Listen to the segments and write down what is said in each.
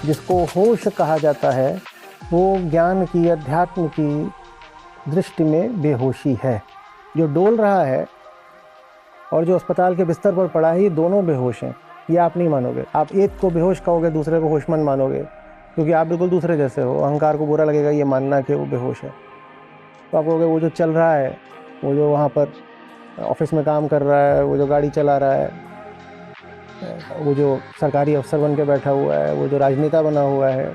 जिसको होश कहा जाता है वो ज्ञान की, अध्यात्म की दृष्टि में बेहोशी है। जो डोल रहा है और जो अस्पताल के बिस्तर पर पड़ा है, ये दोनों बेहोश हैं। ये आप नहीं मानोगे। आप एक को बेहोश कहोगे, दूसरे को होशमंद मानोगे, क्योंकि आप बिल्कुल दूसरे जैसे हो। अहंकार को बुरा लगेगा ये मानना कि वो बेहोश है। तो आप कहोगे वो जो चल रहा है, वो जो वहाँ पर ऑफिस में काम कर रहा है, वो जो गाड़ी चला रहा है, वो जो सरकारी अफसर बन के बैठा हुआ है, वो जो राजनेता बना हुआ है,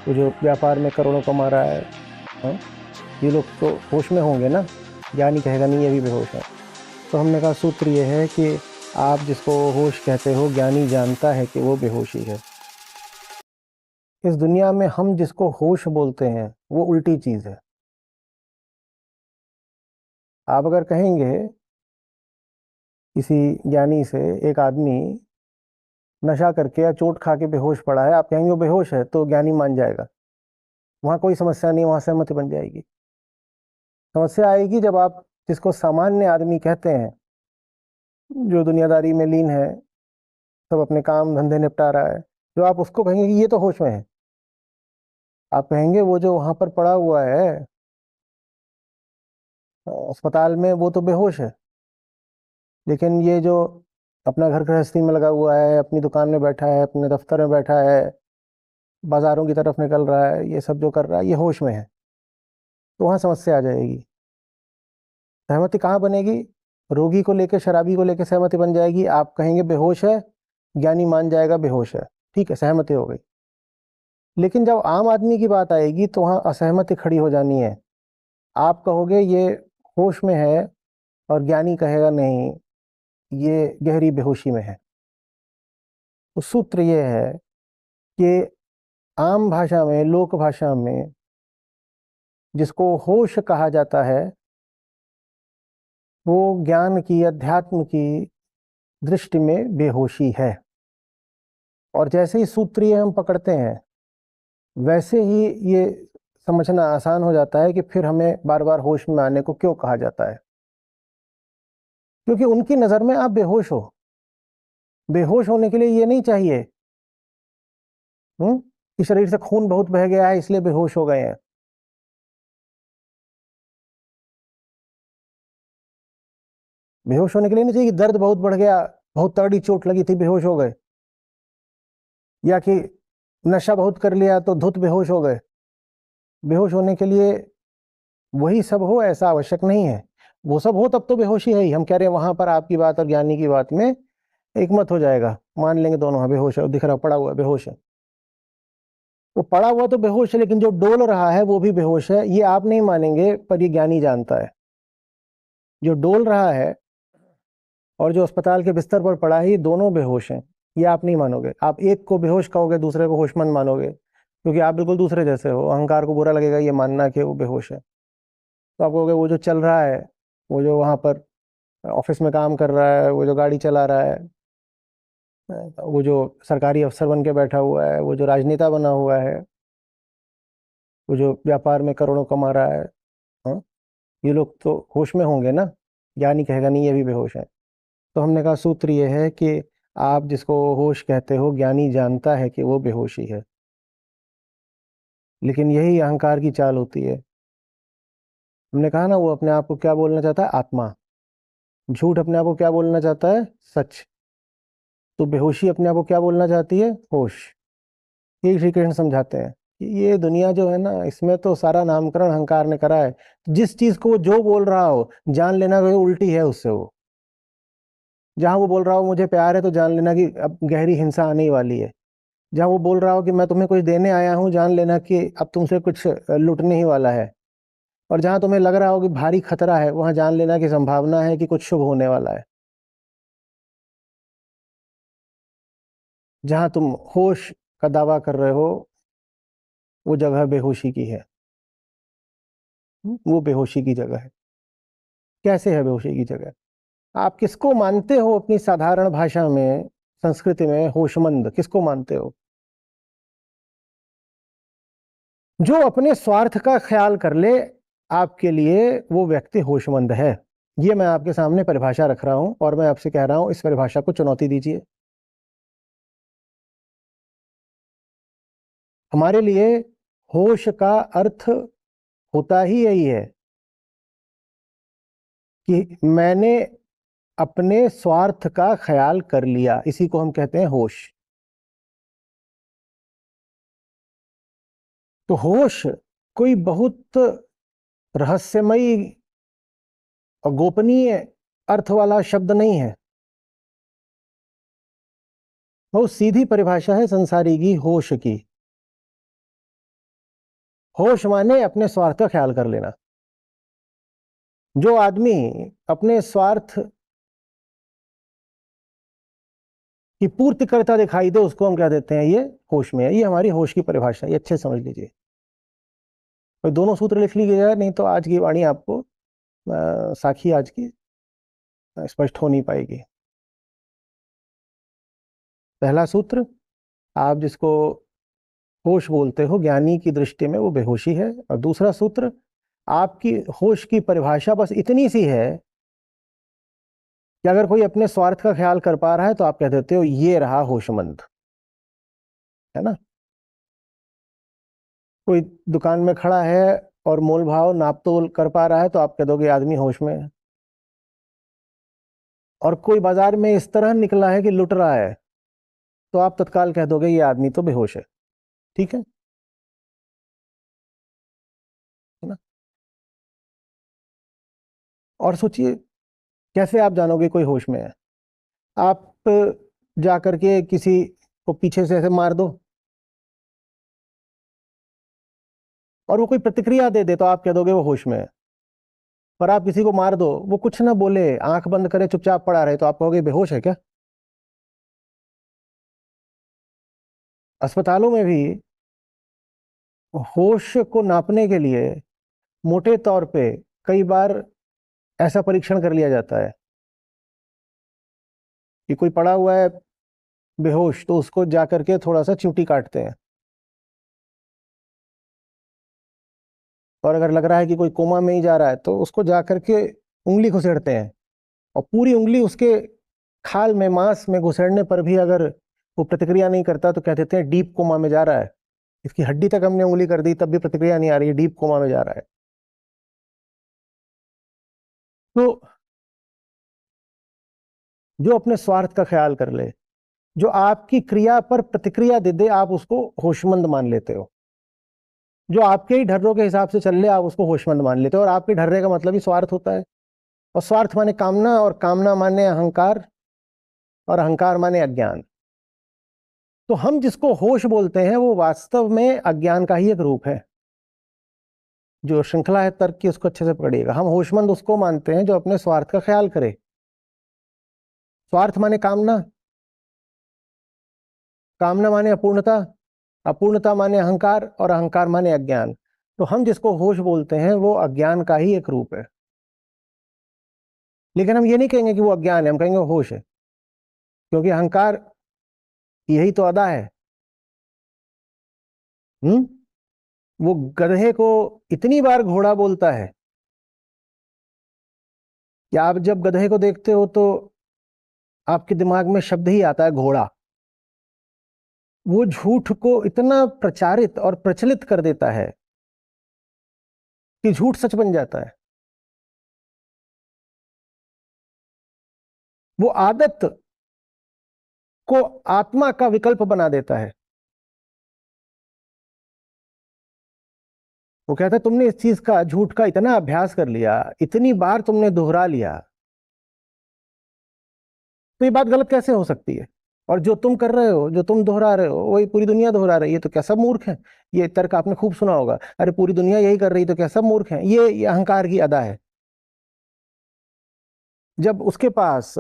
वो जो व्यापार में करोड़ों कमा रहा है, हाँ? ये लोग तो होश में होंगे ना। ज्ञानी कहेगा नहीं, ये भी बेहोश है। तो हमने कहा सूत्र ये है कि आप जिसको होश कहते हो, ज्ञानी जानता है कि वो बेहोशी है। इस दुनिया में हम जिसको होश बोलते हैं वो उल्टी चीज़ है। आप अगर कहेंगे किसी ज्ञानी से, एक आदमी नशा करके या चोट खा के बेहोश पड़ा है, आप कहेंगे वो बेहोश है, तो ज्ञानी मान जाएगा। वहाँ कोई समस्या नहीं, वहाँ सहमति बन जाएगी। समस्या आएगी जब आप जिसको सामान्य आदमी कहते हैं, जो दुनियादारी में लीन है, सब अपने काम धंधे निपटा रहा है, जो आप उसको कहेंगे कि ये तो होश में है। आप कहेंगे वो जो वहाँ पर पड़ा हुआ है अस्पताल में, वो तो बेहोश है। लेकिन ये जो अपना घर गृहस्थी में लगा हुआ है, अपनी दुकान में बैठा है, अपने दफ्तर में बैठा है, बाजारों की तरफ निकल रहा है, ये सब जो कर रहा है, ये होश में है। तो वहाँ समस्या आ जाएगी। सहमति कहाँ बनेगी? रोगी को लेकर, शराबी को लेकर सहमति बन जाएगी। आप कहेंगे बेहोश है, ज्ञानी मान जाएगा बेहोश है, ठीक है, सहमति हो गई। लेकिन जब आम आदमी की बात आएगी तो वहाँ असहमति खड़ी हो जानी है। आप कहोगे ये होश में है, और ज्ञानी कहेगा नहीं, ये गहरी बेहोशी में है। तो सूत्र ये है कि आम भाषा में, लोक भाषा में जिसको होश कहा जाता है वो ज्ञान की, अध्यात्म की दृष्टि में बेहोशी है। और जैसे ही सूत्र ये हम पकड़ते हैं, वैसे ही ये समझना आसान हो जाता है कि फिर हमें बार बार होश में आने को क्यों कहा जाता है। क्योंकि उनकी नज़र में आप बेहोश हो। बेहोश होने के लिए ये नहीं चाहिए कि शरीर से खून बहुत बह गया है इसलिए बेहोश हो गए हैं। बेहोश होने के लिए नहीं चाहिए कि दर्द बहुत बढ़ गया, बहुत तगड़ी चोट लगी थी, बेहोश हो गए, या कि नशा बहुत कर लिया तो धुत बेहोश हो गए। बेहोश होने के लिए वही सब हो ऐसा आवश्यक नहीं है। वो सब हो तब तो बेहोशी है ही। हम कह रहे हैं वहां पर आपकी बात और ज्ञानी की बात में एक मत हो जाएगा, मान लेंगे दोनों, हाँ बेहोश है, दिख रहा पड़ा हुआ बेहोश है। वो पड़ा हुआ तो बेहोश है, लेकिन जो डोल रहा है वो भी बेहोश है। ये आप नहीं मानेंगे, पर ये ज्ञानी जानता है। जो डोल रहा है और जो अस्पताल के बिस्तर पर पड़ा है, ये दोनों बेहोश हैं। ये आप नहीं मानोगे। आप एक को बेहोश कहोगे, दूसरे को होशमंद मानोगे, क्योंकि आप बिल्कुल दूसरे जैसे हो। अहंकार को बुरा लगेगा ये मानना कि वो बेहोश है। तो आप कहोगे वो जो चल रहा है, वो जो वहाँ पर ऑफिस में काम कर रहा है, वो जो गाड़ी चला रहा है, वो जो सरकारी अफसर बन के बैठा हुआ है, वो जो राजनेता बना हुआ है, वो जो व्यापार में करोड़ों कमा रहा है, हाँ? ये लोग तो होश में होंगे ना। ज्ञानी कहेगा नहीं, ये भी बेहोश है। तो हमने कहा सूत्र ये है कि आप जिसको होश कहते हो, ज्ञानी जानता है कि वो बेहोशी है। लेकिन यही अहंकार की चाल होती है। हमने कहा ना, वो अपने आप को क्या बोलना चाहता है? आत्मा। झूठ अपने आप को क्या बोलना चाहता है? सच। तो बेहोशी अपने आप को क्या बोलना चाहती है? होश। यही श्री कृष्ण समझाते हैं कि ये दुनिया जो है ना, इसमें तो सारा नामकरण अहंकार ने करा है। जिस चीज को वो जो बोल रहा हो, जान लेना कि उल्टी है उससे। वो जहां वो बोल रहा हो मुझे प्यार है, तो जान लेना कि अब गहरी हिंसा आने ही वाली है। जहां वो बोल रहा हो कि मैं तुम्हें कुछ देने आया हूं, जान लेना कि अब तुमसे कुछ लुटने ही वाला है। और जहां तुम्हें लग रहा हो कि भारी खतरा है, वहां जान लेना कि संभावना है कि कुछ शुभ होने वाला है। जहां तुम होश का दावा कर रहे हो, वो जगह बेहोशी की है। वो बेहोशी की जगह है। कैसे है बेहोशी की जगह? आप किसको मानते हो अपनी साधारण भाषा में, संस्कृति में होशमंद किसको मानते हो? जो अपने स्वार्थ का ख्याल कर ले, आपके लिए वो व्यक्ति होशमंद है। ये मैं आपके सामने परिभाषा रख रहा हूं, और मैं आपसे कह रहा हूं इस परिभाषा को चुनौती दीजिए। हमारे लिए होश का अर्थ होता ही यही है कि मैंने अपने स्वार्थ का ख्याल कर लिया, इसी को हम कहते हैं होश। तो होश कोई बहुत रहस्यमयी और गोपनीय अर्थ वाला शब्द नहीं है, बहुत सीधी परिभाषा है संसारी की होश की। होश माने अपने स्वार्थ का ख्याल कर लेना। जो आदमी अपने स्वार्थ की पूर्ति करता दिखाई दे उसको हम क्या देते हैं, ये होश में है। ये हमारी होश की परिभाषा, ये अच्छे समझ लीजिए। कोई दोनों सूत्र लिख लीजिए जाए, नहीं तो आज की वाणी आपको साखी आज की स्पष्ट हो नहीं पाएगी। पहला सूत्र, आप जिसको होश बोलते हो ज्ञानी की दृष्टि में वो बेहोशी है। और दूसरा सूत्र, आपकी होश की परिभाषा बस इतनी सी है कि अगर कोई अपने स्वार्थ का ख्याल कर पा रहा है तो आप कह देते हो ये रहा होशमंद, है ना। कोई दुकान में खड़ा है और मोल भाव नाप तोल कर पा रहा है तो आप कह दोगे आदमी होश में है। और कोई बाजार में इस तरह निकला है कि लुट रहा है तो आप तत्काल कह दोगे ये आदमी तो बेहोश है। ठीक है ना। और सोचिए कैसे आप जानोगे कोई होश में है। आप जा करके किसी को पीछे से ऐसे मार दो और वो कोई प्रतिक्रिया दे दे तो आप कह दोगे वो होश में है। पर आप किसी को मार दो, वो कुछ ना बोले, आंख बंद करे, चुपचाप पड़ा रहे, तो आप कहोगे बेहोश है क्या। अस्पतालों में भी होश को नापने के लिए मोटे तौर पे कई बार ऐसा परीक्षण कर लिया जाता है कि कोई पड़ा हुआ है बेहोश तो उसको जा करके थोड़ा सा चींटी काटते हैं, और अगर लग रहा है कि कोई कोमा में ही जा रहा है तो उसको जा करके उंगली घुसेड़ते हैं, और पूरी उंगली उसके खाल में मांस में घुसेड़ने पर भी अगर वो प्रतिक्रिया नहीं करता तो कह देते हैं डीप कोमा में जा रहा है। इसकी हड्डी तक हमने उंगली कर दी तब भी प्रतिक्रिया नहीं आ रही है, डीप कोमा में जा रहा है। तो जो अपने स्वार्थ का ख्याल कर ले, जो आपकी क्रिया पर प्रतिक्रिया दे दे, आप उसको होशमंद मान लेते हो। जो आपके ही ढर्रों के हिसाब से चल ले आप उसको होशमंद मान लेते हो, और आपके ढर्रे का मतलब ही स्वार्थ होता है। और स्वार्थ माने कामना, और कामना माने अहंकार, और अहंकार माने अज्ञान। तो हम जिसको होश बोलते हैं वो वास्तव में अज्ञान का ही एक रूप है। जो श्रृंखला है तर्क की उसको अच्छे से पकड़िएगा। हम होशमंद उसको मानते हैं जो अपने स्वार्थ का ख्याल करे। स्वार्थ माने कामना, कामना माने अपूर्णता, अपूर्णता माने अहंकार, और अहंकार माने अज्ञान। तो हम जिसको होश बोलते हैं वो अज्ञान का ही एक रूप है। लेकिन हम ये नहीं कहेंगे कि वो अज्ञान है, हम कहेंगे वो होश है, क्योंकि अहंकार यही तो अदा है। वो गधे को इतनी बार घोड़ा बोलता है कि आप जब गधे को देखते हो तो आपके दिमाग में शब्द ही आता है घोड़ा। वो झूठ को इतना प्रचारित और प्रचलित कर देता है कि झूठ सच बन जाता है। वो आदत को आत्मा का विकल्प बना देता है। वो कहता है तुमने इस चीज का, झूठ का इतना अभ्यास कर लिया, इतनी बार तुमने दोहरा लिया, तो ये बात गलत कैसे हो सकती है। और जो तुम कर रहे हो, जो तुम दोहरा रहे हो, वही पूरी दुनिया दोहरा रही है, तो क्या सब मूर्ख हैं। ये तर्क आपने खूब सुना होगा, अरे पूरी दुनिया यही कर रही तो क्या सब मूर्ख हैं। ये अहंकार की अदा है। जब उसके पास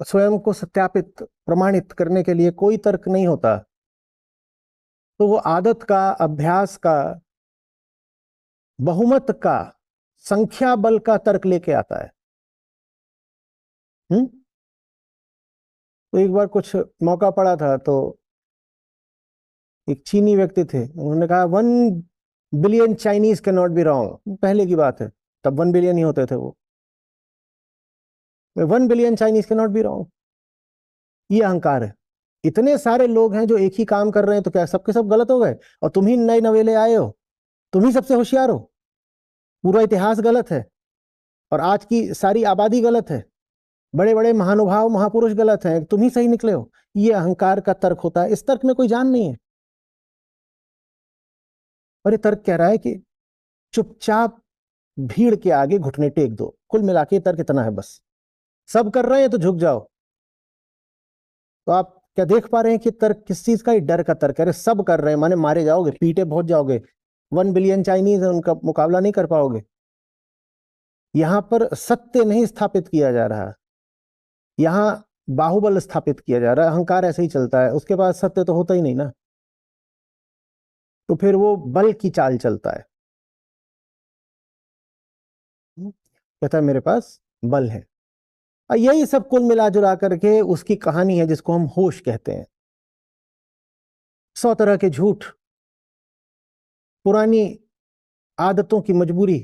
स्वयं को सत्यापित प्रमाणित करने के लिए कोई तर्क नहीं होता तो वो आदत का, अभ्यास का, बहुमत का, संख्या बल का तर्क लेके आता है। तो एक बार कुछ मौका पड़ा था तो एक चीनी व्यक्ति थे, उन्होंने कहा 1 billion Chinese can not be wrong. पहले की बात है, तब 1 बिलियन ही होते थे वो। 1 billion Chinese can not be wrong, ये अहंकार है। इतने सारे लोग हैं जो एक ही काम कर रहे हैं, तो क्या सबके सब गलत हो गए? और तुम ही नए नवेले आए हो, तुम ही सबसे होशियार हो? पूरा इतिहास गलत है और आज की सारी आबादी गलत है, बड़े बड़े महानुभाव महापुरुष गलत हैं, तुम ही सही निकले हो। ये अहंकार का तर्क होता है। इस तर्क में कोई जान नहीं है। और ये तर्क कह रहा है कि चुपचाप भीड़ के आगे घुटने टेक दो। कुल मिला के तर्क इतना है बस, सब कर रहे हैं तो झुक जाओ। तो आप क्या देख पा रहे हैं कि तर्क किस चीज का? ही डर का तर्क है। सब कर रहे हैं माने मारे जाओगे, पीटे पहुंच जाओगे। 1 बिलियन चाइनीज है, उनका मुकाबला नहीं कर पाओगे। यहां पर सत्य नहीं स्थापित किया जा रहा, यहां बाहुबल स्थापित किया जा रहा है। अहंकार ऐसे ही चलता है, उसके पास सत्य तो होता ही नहीं ना, तो फिर वो बल की चाल चलता है। कहता है मेरे पास बल है। और यही सब कुल मिला जुला करके उसकी कहानी है, जिसको हम होश कहते हैं। 100 तरह के झूठ, पुरानी आदतों की मजबूरी,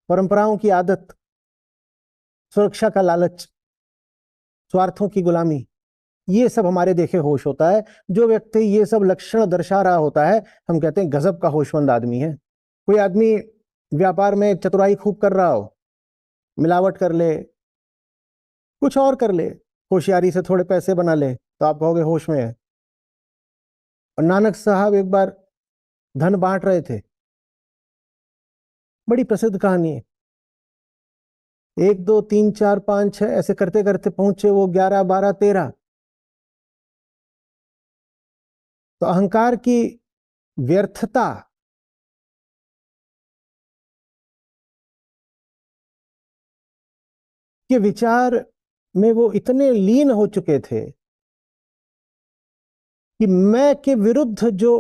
परंपराओं की आदत, सुरक्षा का लालच, स्वार्थों की गुलामी, ये सब हमारे देखे होश होता है। जो व्यक्ति ये सब लक्षण दर्शा रहा होता है, हम कहते हैं गजब का होशमंद आदमी है। कोई आदमी व्यापार में चतुराई खूब कर रहा हो, मिलावट कर ले, कुछ और कर ले, होशियारी से थोड़े पैसे बना ले, तो आप कहोगे होश में है। और नानक साहब एक बार धन बांट रहे थे, बड़ी प्रसिद्ध कहानी है। 1 2 3 4 5 6 ऐसे करते करते पहुंचे वो 11 12 13। तो अहंकार की व्यर्थता के विचार में वो इतने लीन हो चुके थे कि मैं के विरुद्ध जो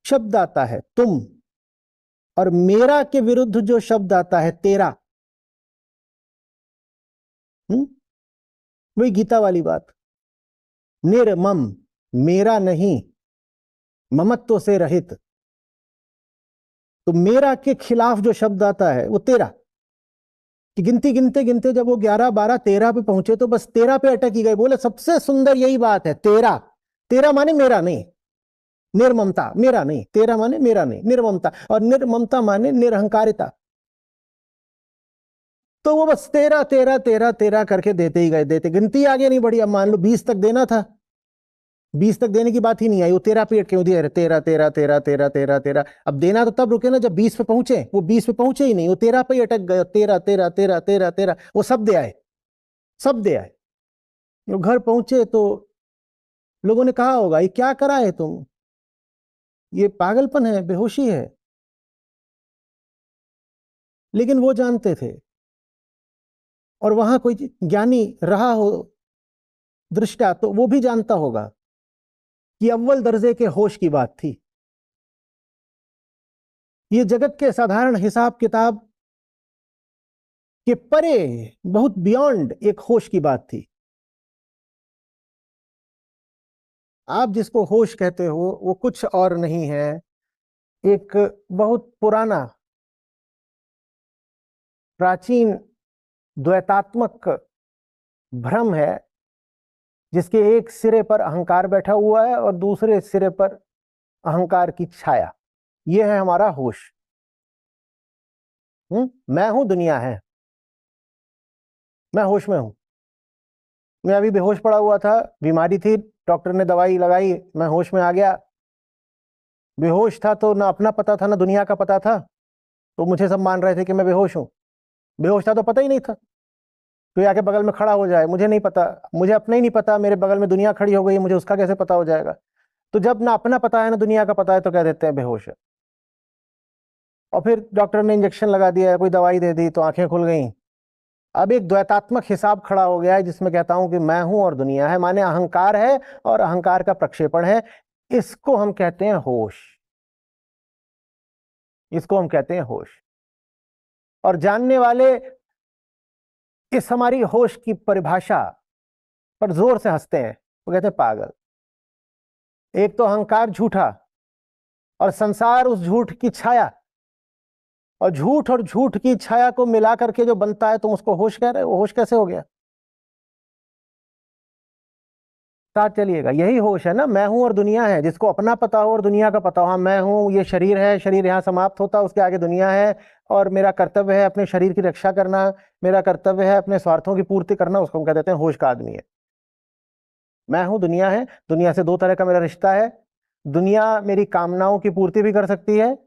शब्द आता है तुम, और मेरा के विरुद्ध जो शब्द आता है तेरा, वही गीता वाली बात, निर्मम, मेरा नहीं, ममत्व से रहित। तो मेरा के खिलाफ जो शब्द आता है वो तेरा, कि गिनती गिनते गिनते जब वो 11 12 13 पे पहुंचे तो बस 13 पे अटक ही गए। बोले सबसे सुंदर यही बात है, तेरा। तेरा माने मेरा नहीं, निर्ममता, मेरा नहीं। तेरा माने मेरा नहीं, निर्ममता। और निर्ममता माने निरहंकारिता। तो वो बस 13 13 13 13 करके देते ही गए, देते, गिनती आगे नहीं बढ़ी। अब मान लो 20 तक देना था, 20 तक देने की बात ही नहीं आई, वो 13 पे क्यों दिया? 13 13 13 13 13 13। अब देना तो तब रुके ना जब 20 पे पहुंचे। वो 20 पे पहुंचे ही नहीं, वो 13 पे ही अटक गए। 13 13 13 13 13, वो सब दे आए, सब दे आए। वो घर पहुंचे तो लोगों ने कहा होगा ये क्या करा है तुम, ये पागलपन है, बेहोशी है। लेकिन वो जानते थे, और वहां कोई ज्ञानी रहा हो दृष्टा तो वो भी जानता होगा कि अव्वल दर्जे के होश की बात थी। ये जगत के साधारण हिसाब किताब के परे, बहुत बियॉन्ड एक होश की बात थी। आप जिसको होश कहते हो वो कुछ और नहीं है, एक बहुत पुराना प्राचीन द्वैतात्मक भ्रम है, जिसके एक सिरे पर अहंकार बैठा हुआ है और दूसरे सिरे पर अहंकार की छाया। यह है हमारा होश। मैं हूं, दुनिया है, मैं होश में हूं। मैं अभी बेहोश पड़ा हुआ था, बीमारी थी, डॉक्टर ने दवाई लगाई, मैं होश में आ गया। बेहोश था तो ना अपना पता था ना दुनिया का पता था, तो मुझे सब मान रहे थे कि मैं बेहोश हूं। बेहोश था तो पता ही नहीं था, कोई आके बगल में खड़ा हो जाए, मुझे नहीं पता, मुझे अपना ही नहीं पता, मेरे बगल में दुनिया खड़ी हो गई है, मुझे उसका कैसे पता हो जाएगा? तो जब ना अपना पता है ना दुनिया का पता है तो कह देते हैं बेहोश है। और फिर डॉक्टर ने इंजेक्शन लगा दिया, कोई दवाई दे दी तो आंखें खुल गई। अब एक द्वैतात्मक हिसाब खड़ा हो गया है, जिसमें कहता हूं कि मैं हूं और दुनिया है, माने अहंकार है और अहंकार का प्रक्षेपण है। इसको हम कहते हैं होश, इसको हम कहते हैं होश। और जानने वाले इस हमारी होश की परिभाषा पर जोर से हंसते हैं, वो कहते हैं पागल। एक तो अहंकार झूठा और संसार उस झूठ की छाया, और झूठ और झूठ की छाया को मिला करके जो बनता है तुम उसको होश कह रहे हो। होश कैसे हो गया? साथ चलिएगा, यही होश है ना। मैं हूं और दुनिया है, जिसको अपना पता हो और दुनिया का पता हो। हाँ, मैं हूं, ये शरीर है, शरीर यहाँ समाप्त होता, उसके आगे दुनिया है, और मेरा कर्तव्य है अपने शरीर की रक्षा करना, मेरा कर्तव्य है अपने स्वार्थों की पूर्ति करना, उसको हम कह देते हैं होश का आदमी है। मैं हूं, दुनिया है, दुनिया से दो तरह का मेरा रिश्ता है। दुनिया मेरी कामनाओं की पूर्ति भी कर सकती है,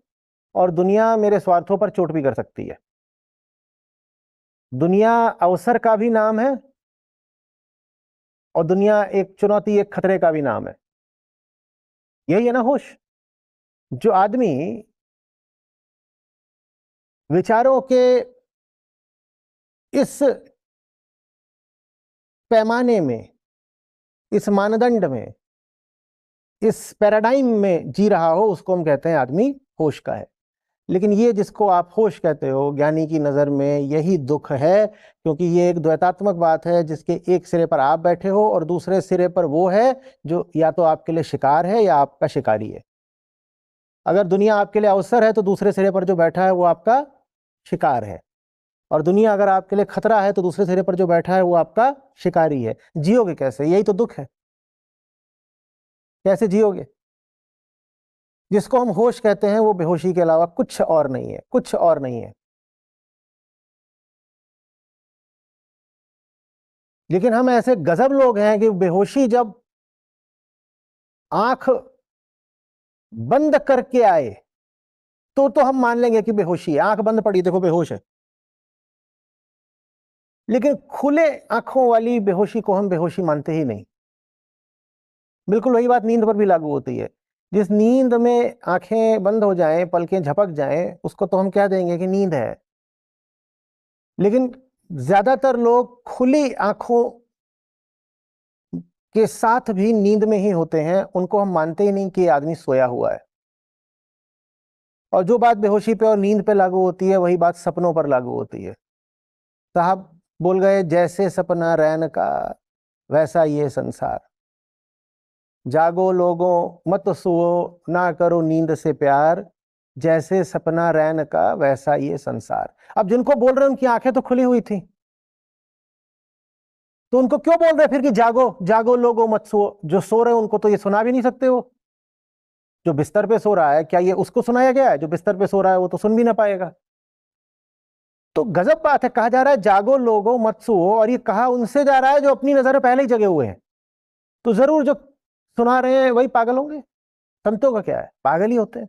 और दुनिया मेरे स्वार्थों पर चोट भी कर सकती है। दुनिया अवसर का भी नाम है, और दुनिया एक चुनौती, एक खतरे का भी नाम है। यही है ना होश। जो आदमी विचारों के इस पैमाने में, इस मानदंड में, इस पैराडाइम में जी रहा हो, उसको हम कहते हैं आदमी होश का है। लेकिन ये जिसको आप होश कहते हो, ज्ञानी की नजर में यही दुख है, क्योंकि ये एक द्वैतात्मक बात है, जिसके एक सिरे पर आप बैठे हो और दूसरे सिरे पर वो है जो या तो आपके लिए शिकार है या आपका शिकारी है। अगर दुनिया आपके लिए अवसर है तो दूसरे सिरे पर जो बैठा है वो आपका शिकार है, और दुनिया अगर आपके लिए खतरा है तो दूसरे सिरे पर जो बैठा है वो आपका शिकारी है। जियोगे कैसे? यही तो दुख है। कैसे जियोगे? जिसको हम होश कहते हैं वो बेहोशी के अलावा कुछ और नहीं है, कुछ और नहीं है। लेकिन हम ऐसे गजब लोग हैं कि बेहोशी जब आंख बंद करके आए तो हम मान लेंगे कि बेहोशी है। आंख बंद पड़ी, देखो बेहोश है। लेकिन खुले आंखों वाली बेहोशी को हम बेहोशी मानते ही नहीं। बिल्कुल वही बात नींद पर भी लागू होती है। जिस नींद में आंखें बंद हो जाएं, पलकें झपक जाएं, उसको तो हम कह देंगे कि नींद है। लेकिन ज्यादातर लोग खुली आंखों के साथ भी नींद में ही होते हैं, उनको हम मानते ही नहीं कि आदमी सोया हुआ है। और जो बात बेहोशी पे और नींद पे लागू होती है, वही बात सपनों पर लागू होती है। साहब बोल गए, जैसे सपना रैन का वैसा ये संसार, जागो लोगों मत सुओ, ना करो नींद से प्यार, जैसे सपना रैन का वैसा ये संसार। अब जिनको बोल रहे हैं उनकी आंखें तो खुली हुई थी, तो उनको क्यों बोल रहे फिर कि जागो जागो लोगो मत सो? जो सो रहे हैं उनको तो ये सुना भी नहीं सकते हो। जो बिस्तर पे सो रहा है, क्या ये उसको सुनाया गया है? जो बिस्तर पे सो रहा है वो तो सुन भी ना पाएगा। तो गजब बात है, कहा जा रहा है जागो लोगो मत सो, और ये कहा उनसे जा रहा है जो अपनी नजर में पहले ही जगे हुए हैं। तो जरूर जो सुना रहे हैं वही पागल होंगे। संतों का क्या है, पागल ही होते हैं।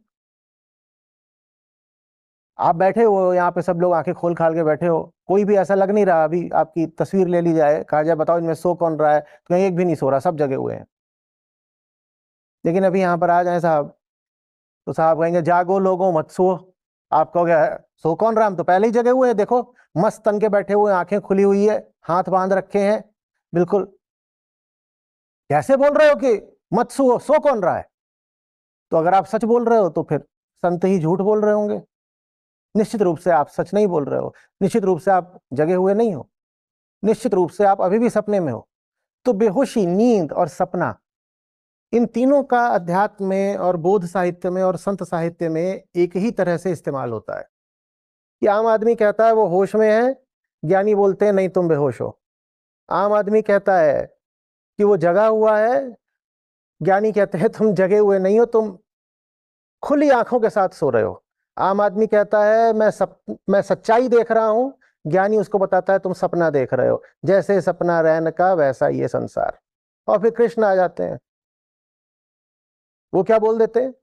आप बैठे हो यहाँ पे, सब लोग आंखें खोल खाल के बैठे हो, कोई भी ऐसा लग नहीं रहा। अभी आपकी तस्वीर ले ली जाए, कहा जाए बताओ इनमें सो कौन रहा है, तो कहीं एक भी नहीं सो रहा, सब जगे हुए हैं। लेकिन अभी यहाँ पर आ जाए साहब, तो साहब कहेंगे जागो लोगों मत सो। आप कहोगे सो कौन रहा, हम तो पहले ही जगे हुए हैं, देखो मस्त तन के बैठे हुए, आंखें खुली हुई है, हाथ बांध रखे हैं। बिल्कुल। कैसे बोल रहे हो कि मत सो? सो कौन रहा है? तो अगर आप सच बोल रहे हो तो फिर संत ही झूठ बोल रहे होंगे। निश्चित रूप से आप सच नहीं बोल रहे हो, निश्चित रूप से आप जगे हुए नहीं हो, निश्चित रूप से आप अभी भी सपने में हो। तो बेहोशी, नींद और सपना, इन तीनों का अध्यात्म में और बोध साहित्य में और संत साहित्य में एक ही तरह से इस्तेमाल होता है। कि आम आदमी कहता है वो होश में है, ज्ञानी बोलते हैं नहीं तुम बेहोश हो। आम आदमी कहता है कि वो जगा हुआ है, ज्ञानी कहते हैं तुम जगे हुए नहीं हो, तुम खुली आंखों के साथ सो रहे हो। आम आदमी कहता है मैं सच्चाई देख रहा हूं, ज्ञानी उसको बताता है तुम सपना देख रहे हो, जैसे सपना रैन का वैसा ये संसार। और फिर कृष्ण आ जाते हैं, वो क्या बोल देते हैं?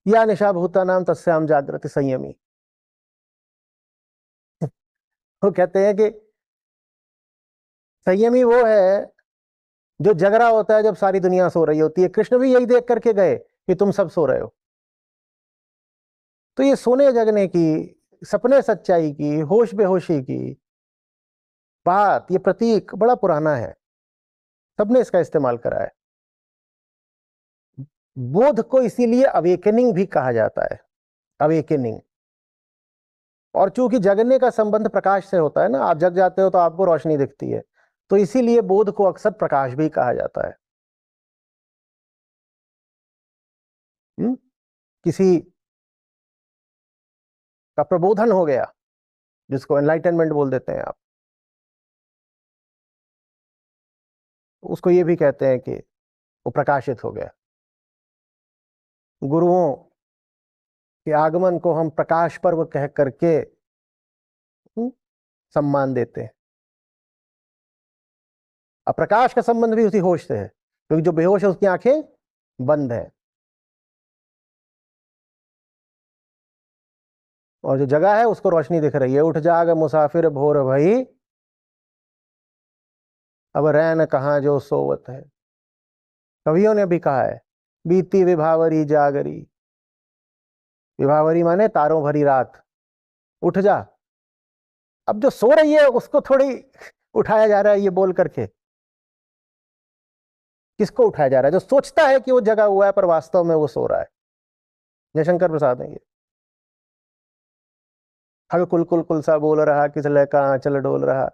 या निशा भूता नाम तस्याम जागृति संयमी। वो कहते हैं कि संयमी वो है जो जग रहा होता है जब सारी दुनिया सो रही होती है। कृष्ण भी यही देख करके गए कि तुम सब सो रहे हो। तो ये सोने जगने की, सपने सच्चाई की, होश बेहोशी की बात, ये प्रतीक बड़ा पुराना है, सबने इसका इस्तेमाल करा है। बोध को इसीलिए अवेकनिंग भी कहा जाता है, अवेकनिंग। और चूंकि जगने का संबंध प्रकाश से होता है ना, आप जग जाते हो तो आपको रोशनी दिखती है, तो इसीलिए बोध को अक्सर प्रकाश भी कहा जाता है। किसी का प्रबोधन हो गया, जिसको एनलाइटनमेंट बोल देते हैं आप, उसको ये भी कहते हैं कि वो प्रकाशित हो गया। गुरुओं के आगमन को हम प्रकाश पर्व कह करके सम्मान देते हैं। अब प्रकाश का संबंध भी उसी होश से है, क्योंकि जो बेहोश है उसकी आंखें बंद है, और जो जगह है उसको रोशनी दिख रही है। उठ जाग मुसाफिर भोर भई, अब रैन कहाँ जो सोवत है। कवियों ने भी कहा है, बीती विभावरी जागरी। विभावरी माने तारों भरी रात। उठ जा। अब जो सो रही है उसको थोड़ी उठाया जा रहा है ये बोल करके। किसको उठाया जा रहा है? जो सोचता है कि वो जगा हुआ है पर वास्तव में वो सो रहा है। जयशंकर प्रसाद है ये। हग कुल कुल कुल सा बोल रहा, किस लय का आंचल डोल रहा।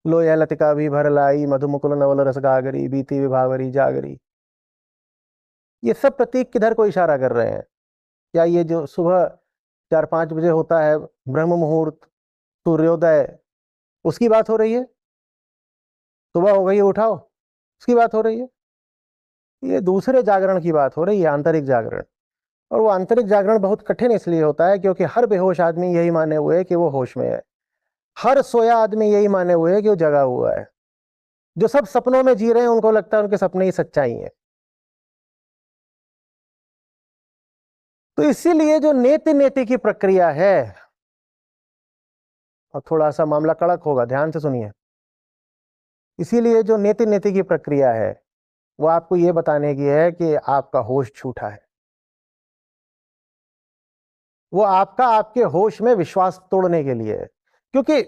लो यह लतिका भी भर लाई, मधुमुकुल नवल रस गागरी, बीती विभावरी जागरी। ये सब प्रतीक किधर को इशारा कर रहे हैं? क्या ये जो सुबह 4-5 बजे होता है ब्रह्म मुहूर्त, सूर्योदय, उसकी बात हो रही है? सुबह हो गई उठाओ, उसकी बात हो रही है? ये दूसरे जागरण की बात हो रही है, आंतरिक जागरण। और वो आंतरिक जागरण बहुत कठिन इसलिए होता है क्योंकि हर बेहोश आदमी यही माने हुए है कि वो होश में है। हर सोया आदमी यही माने हुए है कि वो जगा हुआ है। जो सब सपनों में जी रहे हैं उनको लगता है उनके सपने ही सच्चाई है। तो इसीलिए जो नेति नेति की प्रक्रिया है, और थोड़ा सा मामला कड़क होगा, ध्यान से सुनिए। इसीलिए जो नेति नेति की प्रक्रिया है वो आपको ये बताने की है कि आपका होश झूठा है। वो आपके होश में विश्वास तोड़ने के लिए है। क्योंकि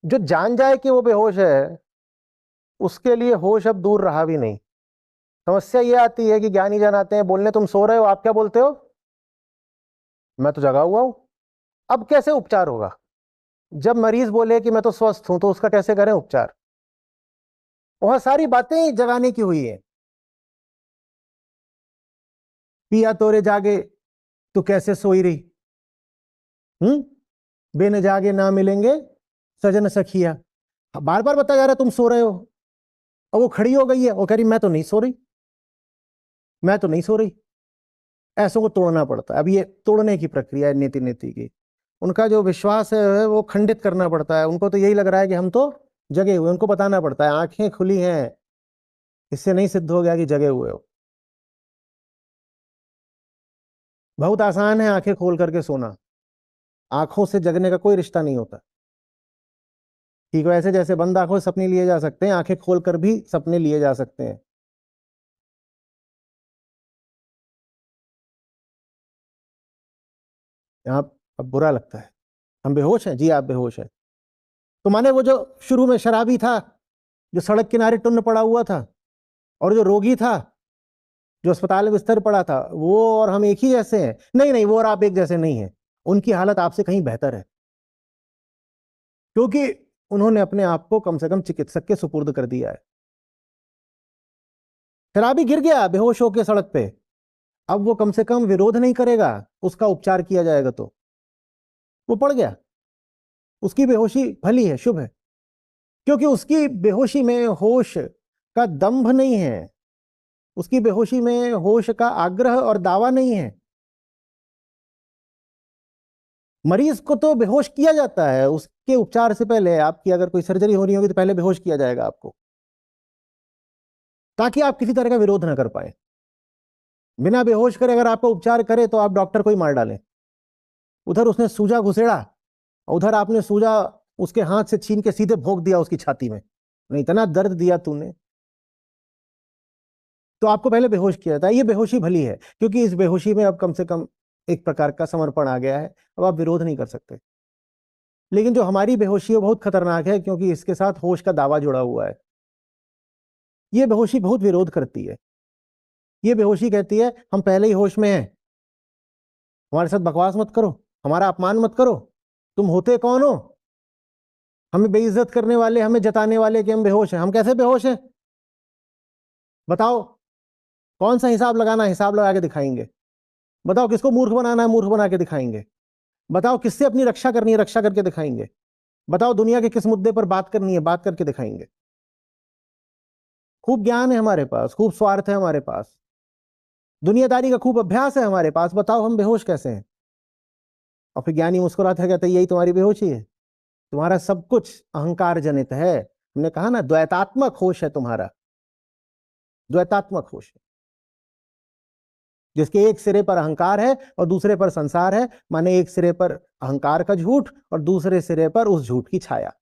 जो जान जाए कि वो बेहोश है उसके लिए होश अब दूर रहा भी नहीं। समस्या ये आती है कि ज्ञानी जन आते हैं बोलने, तुम सो रहे हो, आप क्या बोलते हो? मैं तो जगा हुआ हूं। अब कैसे उपचार होगा? जब मरीज बोले कि मैं तो स्वस्थ हूं, तो उसका कैसे करें उपचार? वहां सारी बातें जगाने की हुई है। पिया तोरे जागे तो कैसे सोई रही, बिन जागे ना मिलेंगे सजन सखिया। बार बार बताया जा रहा है तुम सो रहे हो, और वो खड़ी हो गई है, वो कह रही मैं तो नहीं सो रही, मैं तो नहीं सो रही। ऐसों को तोड़ना पड़ता है। अब ये तोड़ने की प्रक्रिया है नीति नीति की। उनका जो विश्वास है वो खंडित करना पड़ता है। उनको तो यही लग रहा है कि हम तो जगे हुए। उनको बताना पड़ता है आंखें खुली हैं, इससे नहीं सिद्ध हो गया कि जगे हुए हो। बहुत आसान है आंखें खोल करके सोना, आंखों से जगने का कोई रिश्ता नहीं होता। ठीक है, ऐसे जैसे बंद आंखों से सपने लिए जा सकते हैं, आंखें खोलकर भी सपने लिए जा सकते हैं। यहाँ अब बुरा लगता है, हम बेहोश हैं? जी आप बेहोश हैं। तो माने वो जो शुरू में शराबी था, जो सड़क किनारे टुन्न पड़ा हुआ था, और जो रोगी था जो अस्पताल में बिस्तर पड़ा था, वो और हम एक ही जैसे हैं? नहीं नहीं, वो और आप एक जैसे नहीं हैं। उनकी हालत आपसे कहीं बेहतर है, क्योंकि उन्होंने अपने आप को कम से कम चिकित्सक के सुपुर्द कर दिया है। शराबी गिर गया बेहोश होकर सड़क पे, अब वो कम से कम विरोध नहीं करेगा, उसका उपचार किया जाएगा। तो वो पड़ गया, उसकी बेहोशी भली है, शुभ है, क्योंकि उसकी बेहोशी में होश का दंभ नहीं है, उसकी बेहोशी में होश का आग्रह और दावा नहीं है। मरीज को तो बेहोश किया जाता है, उसके उपचार से पहले आपकी अगर कोई सर्जरी होनी होगी तो पहले बेहोश किया जाएगा आपको, ताकि आप किसी तरह का विरोध ना कर पाए। बिना बेहोश करे अगर आपका उपचार करे तो आप डॉक्टर को ही मार डालें। उधर उसने सूजा घुसेड़ा, उधर आपने सूजा उसके हाथ से छीन के सीधे भोंक दिया उसकी छाती में, इतना दर्द दिया तूने, तो आपको पहले बेहोश किया जाता है। ये बेहोशी भली है, क्योंकि इस बेहोशी में अब कम से कम एक प्रकार का समर्पण आ गया है, अब आप विरोध नहीं कर सकते। लेकिन जो हमारी बेहोशी है बहुत खतरनाक है, क्योंकि इसके साथ होश का दावा जुड़ा हुआ है। ये बेहोशी बहुत विरोध करती है। ये बेहोशी कहती है हम पहले ही होश में हैं, हमारे साथ बकवास मत करो, हमारा अपमान मत करो, तुम होते कौन हो हमें बेइज्जत करने वाले, हमें जताने वाले कि हम बेहोश हैं? हम कैसे बेहोश हैं बताओ? कौन सा हिसाब लगाना है, हिसाब लगा के दिखाएंगे। बताओ किसको मूर्ख बनाना है, मूर्ख बना के दिखाएंगे। बताओ किससे अपनी रक्षा करनी है, रक्षा करके दिखाएंगे। बताओ दुनिया के किस मुद्दे पर बात करनी है, बात करके दिखाएंगे। खूब ज्ञान है हमारे पास, खूब स्वार्थ है हमारे पास, दुनियादारी का खूब अभ्यास है हमारे पास, बताओ हम बेहोश कैसे हैं? और फिर ज्ञानी मुस्कुराता कहता है यही तुम्हारी बेहोशी है, तुम्हारा सब कुछ अहंकार जनित है। हमने कहा ना, द्वैतात्मक होश है तुम्हारा, द्वैतात्मक होश है, जिसके एक सिरे पर अहंकार है और दूसरे पर संसार है, माने एक सिरे पर अहंकार का झूठ और दूसरे सिरे पर उस झूठ की छाया।